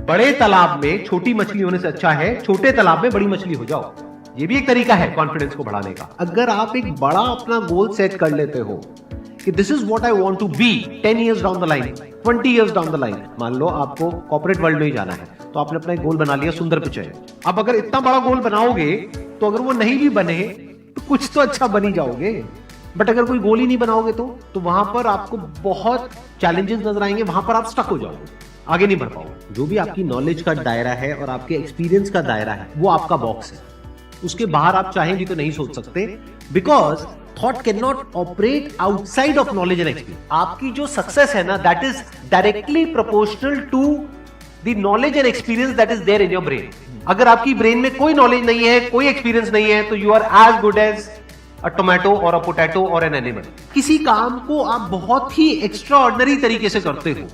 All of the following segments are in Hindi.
बड़े तालाब में छोटी मछली होने से अच्छा है छोटे तालाब में बड़ी मछली हो जाओ। ये भी एक तरीका है कॉन्फिडेंस को बढ़ाने का। अगर आप एक बड़ा अपना गोल सेट कर लेते हो कि this is what I want to be 10 years down the line, 20 years down the line. मान लो आपको कॉर्पोरेट वर्ल्ड में ही जाना है, तो आपने अपना एक गोल बना लिया सुंदर पिचाई। अब अगर इतना बड़ा गोल बनाओगे तो अगर वो नहीं भी बने तो कुछ तो अच्छा बन ही जाओगे। बट अगर कोई गोल ही नहीं बनाओगे तो वहां पर आपको बहुत चैलेंजेस नजर आएंगे, वहां पर आप स्टक हो जाओगे, आगे नहीं बढ़ पाओगे। जो भी आपकी नॉलेज का दायरा है और आपके एक्सपीरियंस का दायरा है वो आपका बॉक्स है, उसके बाहर आप चाहेंगे तो नहीं सोच सकते, because thought can not operate outside of knowledge and experience. आपकी जो सक्सेस है ना, that is directly proportional to the knowledge and experience that is there in your brain. अगर आपकी ब्रेन में कोई नॉलेज नहीं है, कोई एक्सपीरियंस नहीं है, तो you are as good as a tomato और अ पोटैटो और एन एनिमल। किसी काम को आप बहुत ही एक्स्ट्रा ऑर्डिनरी तरीके से करते हो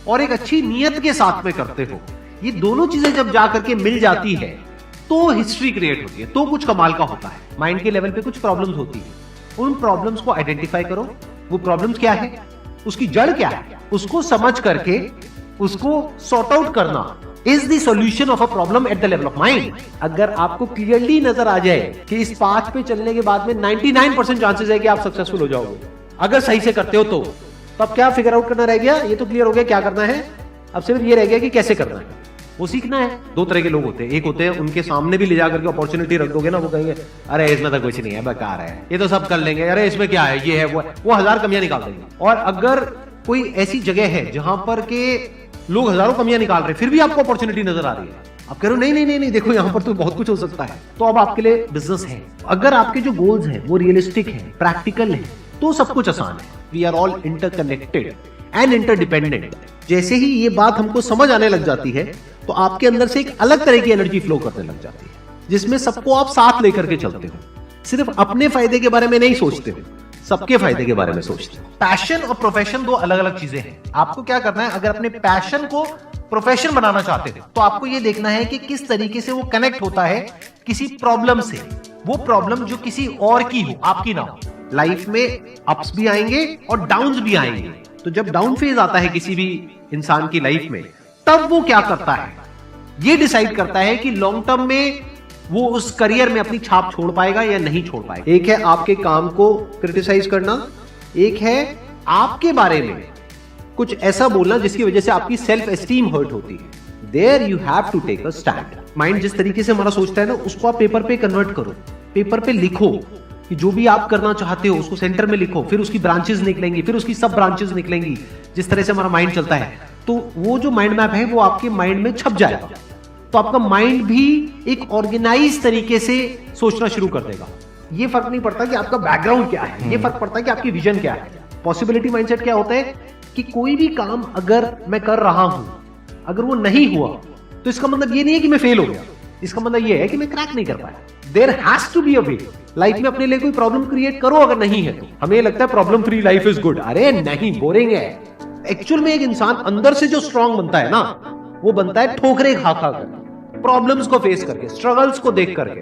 और एक अच्छी नीयत के साथ में करते हो, ये दोनों चीजें जब जाकर के मिल जाती है तो हिस्ट्री क्रिएट होती है, तो कुछ कमाल का होता है। माइंड के लेवल पे कुछ प्रॉब्लम्स होती है, उन प्रॉब्लम्स को आइडेंटिफाई करो, वो प्रॉब्लम्स क्या है, उसकी जड़ क्या है, उसको समझ करके उसको सॉर्ट आउट करना is the solution of a problem at the level of mind. अगर आपको क्लियरली नजर आ जाए कि इस पाथ पे चलने के बाद में 99% चांसेस है कि आप सक्सेसफुल हो जाओगे अगर सही से करते हो, तो अब क्या फिगर आउट करना रह गया, ये तो क्लियर हो गया क्या करना है, अब सिर्फ ये रह गया कि कैसे करना है, वो सीखना है। दो तरह के लोग होते हैं, एक होते हैं उनके सामने भी ले जाकर के अपॉर्चुनिटी रख दोगे ना, वो कहेंगे अरे इसमें तो कुछ नहीं है, बेकार है, ये तो सब कर लेंगे, अरे इसमें क्या है, ये है वो 1000 कमियां निकाल देंगे। और अगर कोई ऐसी जगह है जहां पर के लोग हजारों कमियां निकाल रहे हैं फिर भी आपको अपॉर्चुनिटी नजर आ रही है, आप कह रहे हो नहीं देखो यहाँ पर तो बहुत कुछ हो सकता है, तो अब आपके लिए बिजनेस है। अगर आपके जो गोल्स हैं वो रियलिस्टिक है, प्रैक्टिकल है, तो सब कुछ आसान है। We are all interconnected and interdependent. जैसे ही ये बात हमको समझ आने लग जाती है तो आपके अंदर से एक अलग तरह की एनर्जी फ्लो करने लग जाती है, जिसमें सबको आप साथ लेकर के चलते हो, सिर्फ अपने फायदे के बारे में नहीं सोचते हो, सबके फायदे के बारे में सोचते हो। पैशन और प्रोफेशन दो अलग अलग चीजें हैं। आपको क्या करना है, अगर अपने पैशन को प्रोफेशन बनाना चाहते हो तो आपको यह देखना है कि किस तरीके से वो कनेक्ट होता है किसी प्रॉब्लम से, वो प्रॉब्लम जो किसी और की हो, आपकी ना हो। लाइफ में अप्स भी आएंगे और डाउन्स भी आएंगे, तो जब डाउन फेज आता है किसी भी इंसान की लाइफ में, तब वो क्या करता है, ये डिसाइड करता है कि लॉन्ग टर्म में वो उस करियर में अपनी छाप छोड़ पाएगा या नहीं छोड़ पाएगा। एक है आपके काम को क्रिटिसाइज करना, एक है आपके बारे में कुछ ऐसा बोलना जिसकी वजह से आपकी सेल्फ एस्टीम हर्ट होती है। There you have to take a stand. Mind जिस तरीके से हमारा सोचता है ना, उसको आप पेपर पे कन्वर्ट करो, पेपर पे लिखो कि जो भी आप करना चाहते हो उसको सेंटर में लिखो, फिर उसकी ब्रांचेस निकलेंगी, फिर उसकी सब ब्रांचेस निकलेंगी। जिस तरह से हमारा माइंड चलता है, तो वो जो माइंड मैप है वो आपके माइंड में छप जाएगा, तो आपका माइंड भी एक ऑर्गेनाइज तरीके से सोचना शुरू कर देगा। ये फर्क नहीं पड़ता कि आपका बैकग्राउंड क्या है, ये फर्क पड़ता है कि आपकी विजन क्या है। पॉसिबिलिटी माइंडसेट क्या होता है कि कोई भी काम अगर मैं कर रहा हूं, अगर वो नहीं हुआ तो इसका मतलब ये नहीं है कि मैं फेल हो गया, इसका मतलब ये है कि मैं क्रैक नहीं कर पाया। There has to be a way. Life में अपने लिए कोई प्रॉब्लम क्रिएट करो, अगर नहीं है तो हमें लगता है problem free life is good. अरे नहीं, बोरिंग है। एक्चुअल में एक इंसान अंदर से जो स्ट्रांग बनता है ना, वो बनता है ठोकरे खा खा कर, प्रॉब्लम्स को फेस करके, स्ट्रगल्स को देख करके।